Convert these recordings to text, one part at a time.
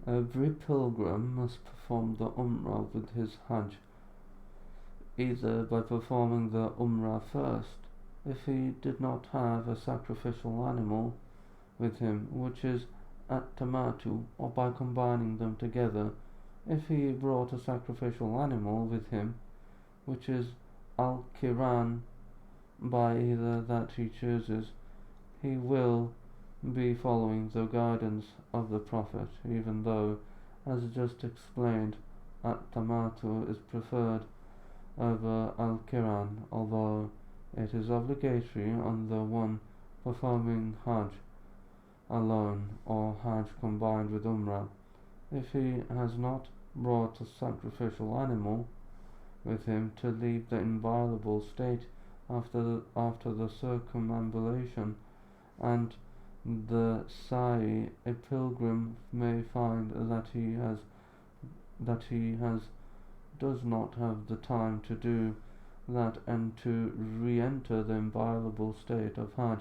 Every pilgrim must perform the Umrah with his Hajj, either by performing the Umrah first, if he did not have a sacrificial animal with him, which is at-tamatu, or by combining them together, if he brought a sacrificial animal with him, which is al-kiran, by either that he chooses, he will be following the guidance of the Prophet, even though, as just explained, at-tamatu is preferred over al-kiran, although it is obligatory on the one performing Hajj alone or Hajj combined with Umrah. If he has not brought a sacrificial animal with him, to leave the inviolable state after the circumambulation and the sa'i, a pilgrim may find that he has does not have the time to do that and to re-enter the inviolable state of Hajj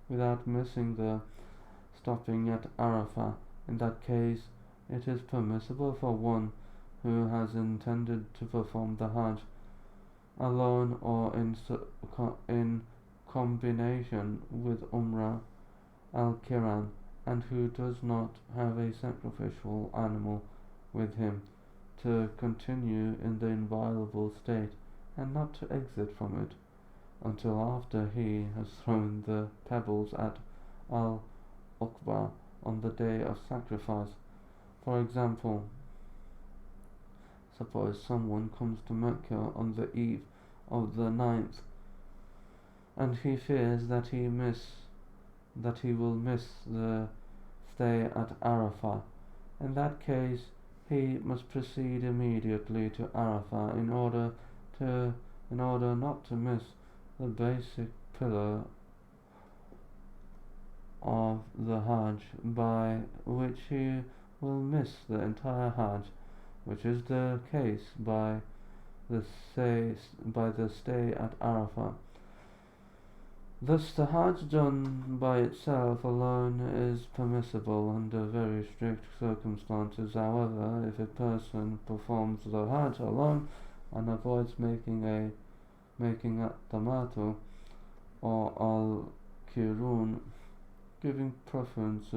without missing the stopping at Arafah. In that case, it is permissible for one who has intended to perform the Hajj alone or in combination with Umrah al-Kiran, and who does not have a sacrificial animal with him, to continue in the inviolable state and not to exit from it until after he has thrown the pebbles at al-Uqba on the day of sacrifice. For example, suppose someone comes to Mecca on the eve of the 9th, and he fears that he will miss the stay at Arafah. In that case, he must proceed immediately to Arafah in order not to miss the basic pillar of the Hajj, by which he will miss the entire Hajj, which is the case by the stay at Arafah. Thus the Hajj done by itself alone is permissible under very strict circumstances. However, if a person performs the Hajj alone and avoids making at-tamatu or al-kirun, giving preference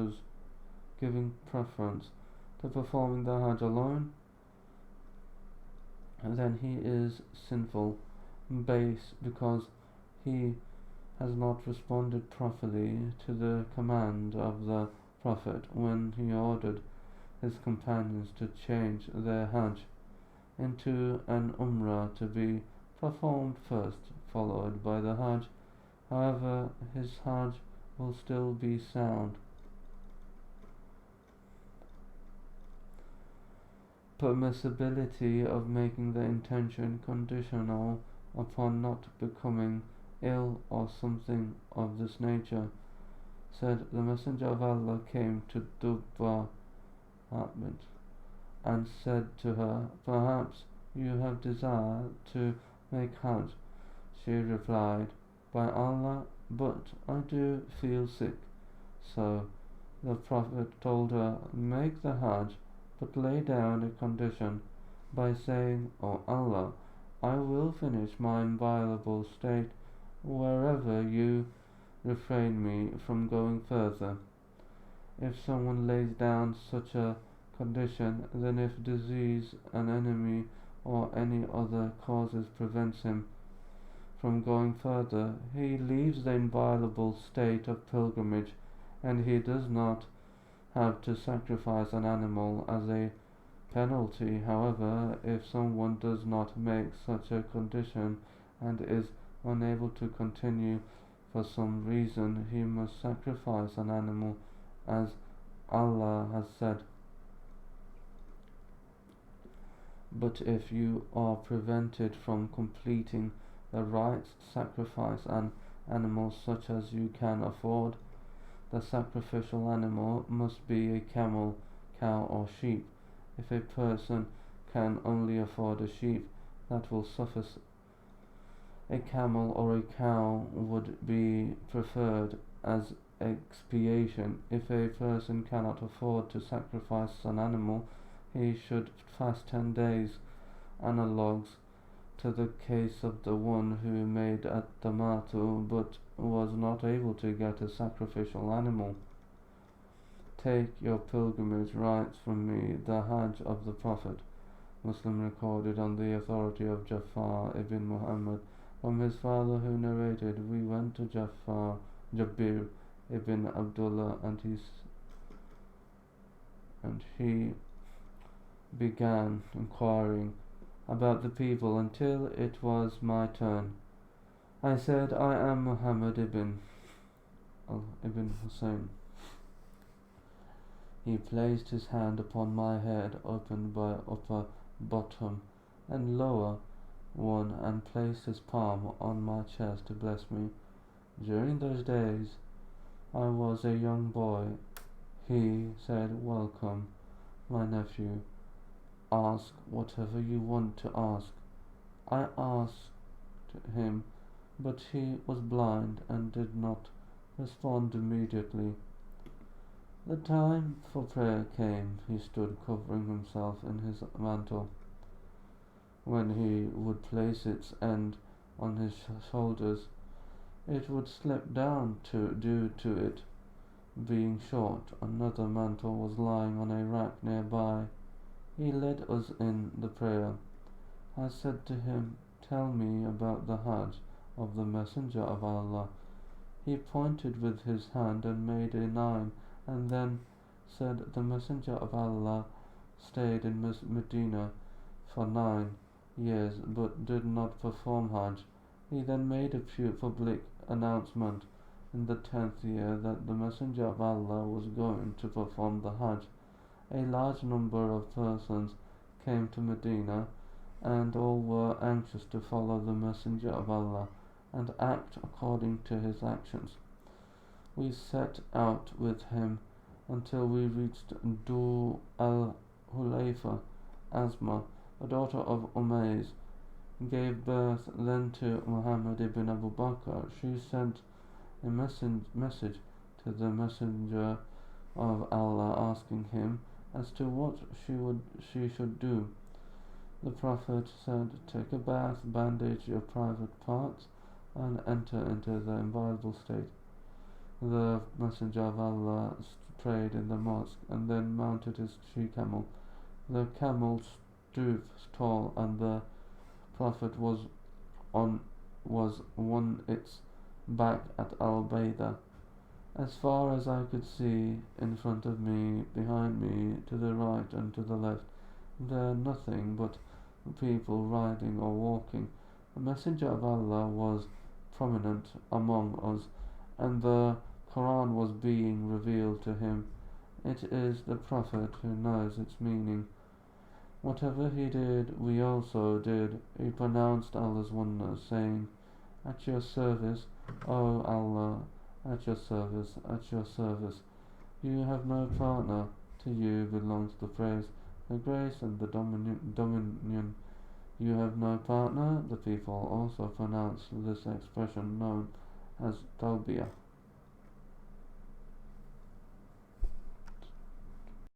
to performing the Hajj alone, then he is sinful, base, because he has not responded properly to the command of the Prophet when he ordered his companions to change their Hajj into an Umrah to be performed first, followed by the Hajj. However, his Hajj will still be sound. Permissibility of making the intention conditional upon not becoming ill or something of this nature. Said the Messenger of Allah came to Dubba and said to her, "Perhaps you have desire to make Hajj." She replied, "By Allah, but I do feel sick." So the Prophet told her, "Make the Hajj, but lay down a condition by saying, 'O Allah, I will finish my inviolable state wherever you refrain me from going further.' If someone lays down such a condition, then if disease, an enemy, or any other causes prevents him from going further, he leaves the inviolable state of pilgrimage, and he does not have to sacrifice an animal as a penalty. However, if someone does not make such a condition and is unable to continue for some reason, he must sacrifice an animal, as Allah has said. But if you are prevented from completing the rites, sacrifice an animal such as you can afford. The sacrificial animal must be a camel, cow, or sheep. If a person can only afford a sheep, that will suffice. A camel or a cow would be preferred, as expiation. If a person cannot afford to sacrifice an animal, he should fast 10 days, analogues to the case of the one who made at tamatu but was not able to get a sacrificial animal. Take your pilgrimage rites from me, the Hajj of the Prophet. Muslim recorded on the authority of Jafar ibn Muhammad from his father, who narrated, we went to Jabir ibn Abdullah, and he began inquiring about the people until it was my turn. I said, I am Muhammad ibn Hussein. He placed his hand upon my head, opened by upper, bottom, and lower one, and placed his palm on my chest to bless me. During those days I was a young boy. He said, welcome, my nephew. Ask whatever you want to ask. I asked him, but he was blind and did not respond immediately. The time for prayer came. He stood covering himself in his mantle. When he would place its end on his shoulders, it would slip down due to it being short. Another mantle was lying on a rack nearby. He led us in the prayer. I said to him, tell me about the Hajj of the Messenger of Allah. He pointed with his hand and made a 9, and then said, the Messenger of Allah stayed in Medina for 9 years but did not perform Hajj. He then made a public announcement in the 10th year that the Messenger of Allah was going to perform the Hajj. A large number of persons came to Medina, and all were anxious to follow the Messenger of Allah and act according to his actions. We set out with him until we reached Dur al-Hulayfa. Asma, the daughter of Umays, gave birth then to Muhammad ibn Abu Bakr. She sent a message to the Messenger of Allah asking him as to what she should do. The Prophet said, take a bath, bandage your private parts, and enter into the inviolable state. The Messenger of Allah prayed in the mosque and then mounted his she-camel. The camel stood tall, and the Prophet was on its back at Al-Bayda. As far as I could see, in front of me, behind me, to the right and to the left, there nothing but people riding or walking. The Messenger of Allah was prominent among us, and the Quran was being revealed to him. It is the Prophet who knows its meaning. Whatever he did, we also did. He pronounced Allah's oneness, saying, at your service, O Allah, at your service, at your service. You have no partner. To you belongs the praise, the grace, and the dominion. You have no partner. The people also pronounce this expression known as Tawbiyah.